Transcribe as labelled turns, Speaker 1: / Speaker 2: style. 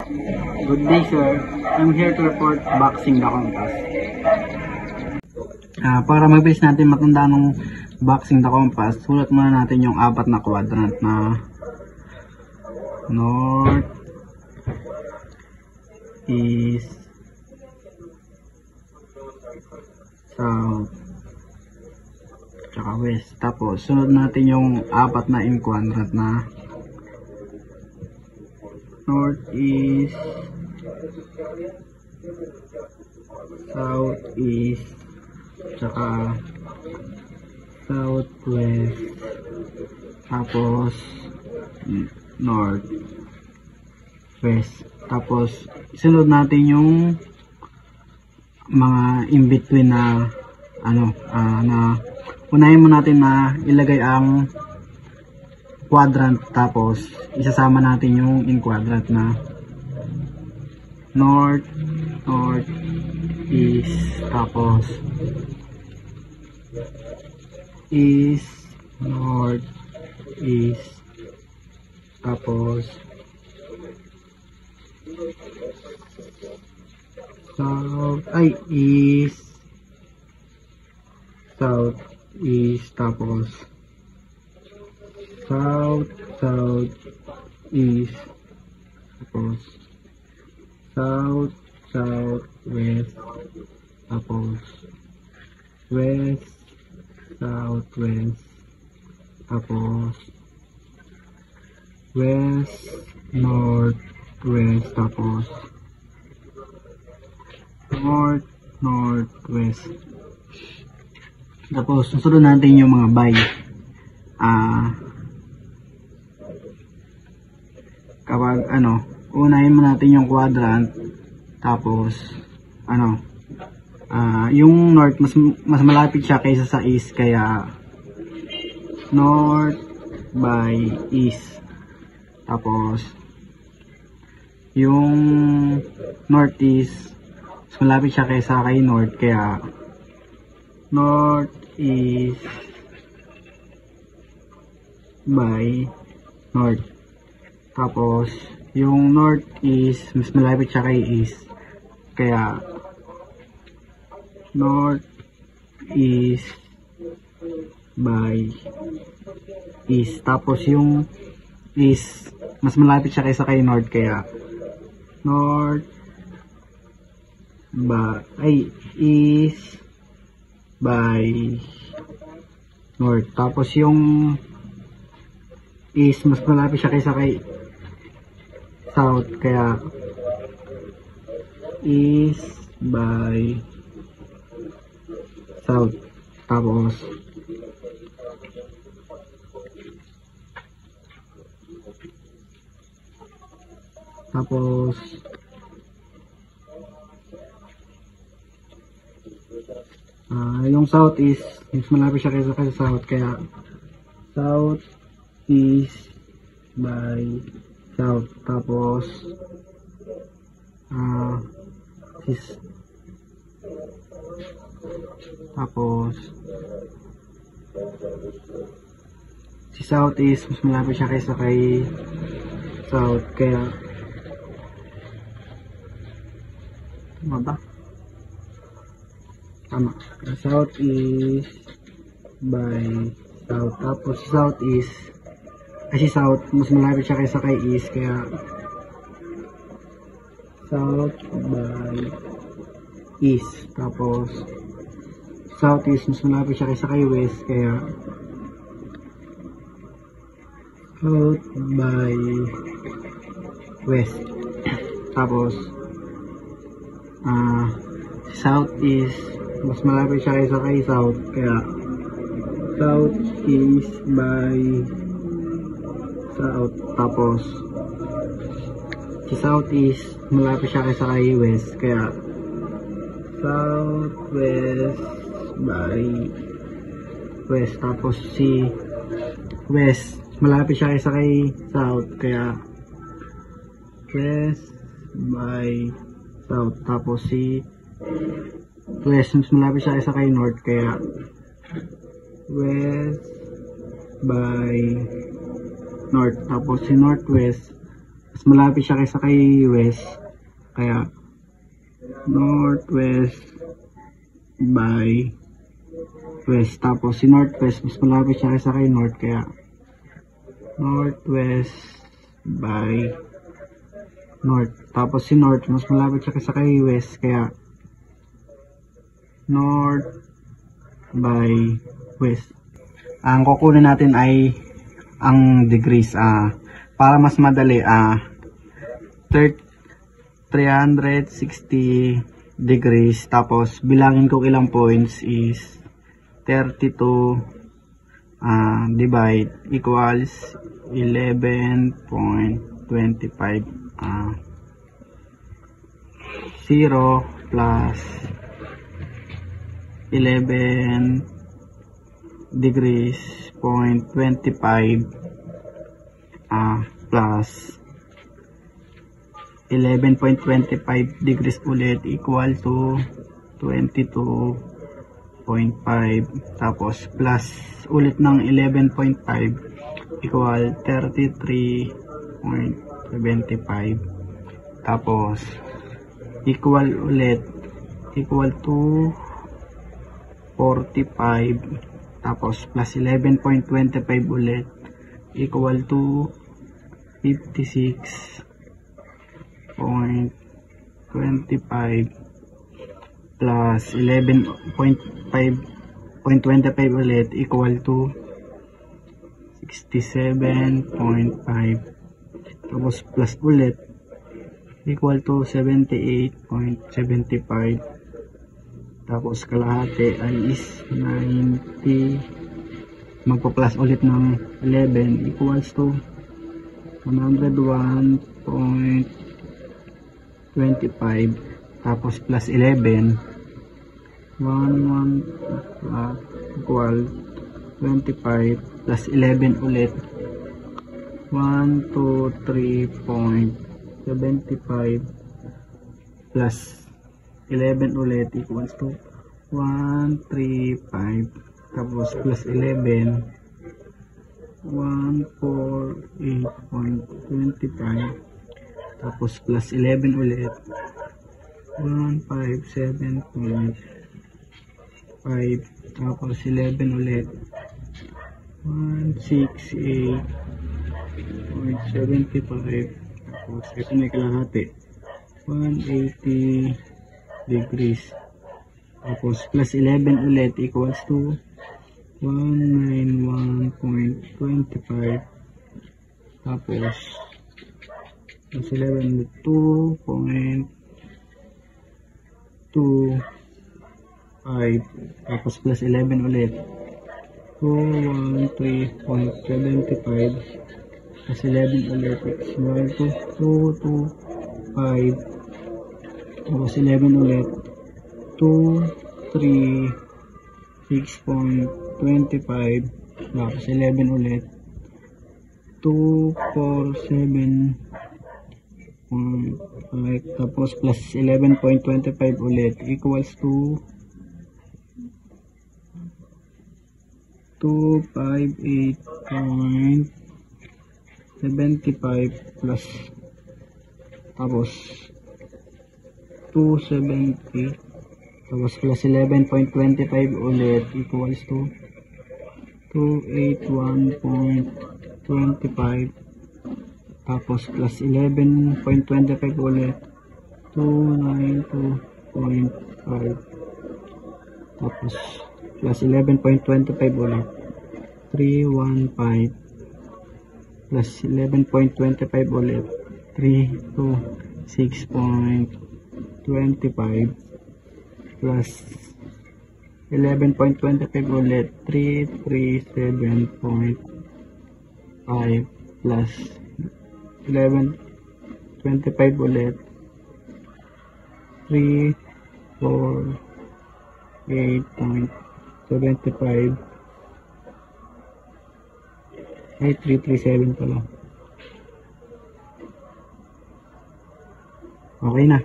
Speaker 1: Good day, sir. I'm here to report boxing the compass. Para mabilis natin matanda ng boxing the compass, sulat muna natin yung apat na quadrant na north, east, south, tsaka west. Tapos sunod natin yung apat na in quadrant na northeast, southeast, tsaka southwest, tapos north, west. Tapos sunod natin yung mga in between na na unahin mo natin na ilagay ang quadrant, tapos isasama natin yung in quadrant na north, east, tapos east, north, east, tapos east, south, east, tapos south, east, tapos south, west, tapos west, southwest, tapos west, northwest, tapos northwest. Tapos susunod natin yung mga by. Kapag unahin mo natin yung quadrant, tapos yung north mas malapit siya kaysa sa east, kaya north by east. Tapos yung northeast mas malapit siya kaysa kay north, kaya northeast by north. Tapos yung northeast mas malapit siya kay east, kaya northeast by east. Tapos yung east mas malapit siya kaysa kay north, kaya east by north. Tapos yung east mas malapit siya kaysa kay south, kaya east by south. Tapos yung south east mas malapit siya kaysa south, kaya south east by south. Tapos si southeast mas malapit siya kaysa kay south, kaya southeast by south. Tapos si south mas malapit siya kaysa kay east, kaya south by east. Tapos southeast mas malapit siya kaysa kay west, kaya south by west. Tapos southeast mas malapit siya kaysa kay south, kaya southeast by south. Tapos si southeast malapit siya kaysa kay west, kaya southwest by west. Tapos si west malapit siya kaysa kay south, kaya west by south. Tapos si west mas malapit siya kaysa kay north, kaya west by north. Tapos si northwest Mas malapit siya kaysa kay west. Kaya, northwest by west. Tapos, si northwest, mas malapit siya kaysa kay north. Kaya, northwest by north. Tapos, si north, mas malapit siya kaysa kay west. Kaya, north by west. Ang kukunin natin ay ang degrees. Para mas madali, 360 degrees. Tapos, bilangin ko ilang points is 32 divide equals 11.25. 0 plus 11 degrees 0.25 plus 11.25 degrees ulit equal to 22.5, tapos plus ulit ng 11.5 equal 33.75, tapos equal ulit equal to 45, tapos plus 11.25 ulit equal to 56.25 plus 11.25 ulit equal to 67.5, tapos plus ulit equal to 78.75, tapos kalahati ay is 90, magpa-plus ulit ng 11 equals to 101.25, tapos plus 11 equal 25 plus 11 ulit 123.75 plus 11 ulit equals to 135, tapos plus 11 148.25, tapos plus 11 ulit 157.5, tapos 11 ulit 168.75, tapos ito na kalahati 180 degrees, tapos plus 11 ulit equals to 191.25, tapos plus 11 2.25, tapos plus 11 ulit 213.75 plus 11 ulit is equal to 225, tapos 11 ulit 236.25, tapos 11 ulit 247.5, tapos plus 11.25 ulit equals to 258.75 plus, tapos 270, tapos plus 11.25 ulit equals to 281.25, tapos plus 11.25 ulit 292.5, tapos plus 11.25 ulit 315, plus 11.25 ulit 326.25, plus 11.25 ulit 337.5, plus 11.25 ulit 348.75, ay 337 pala. Okay na.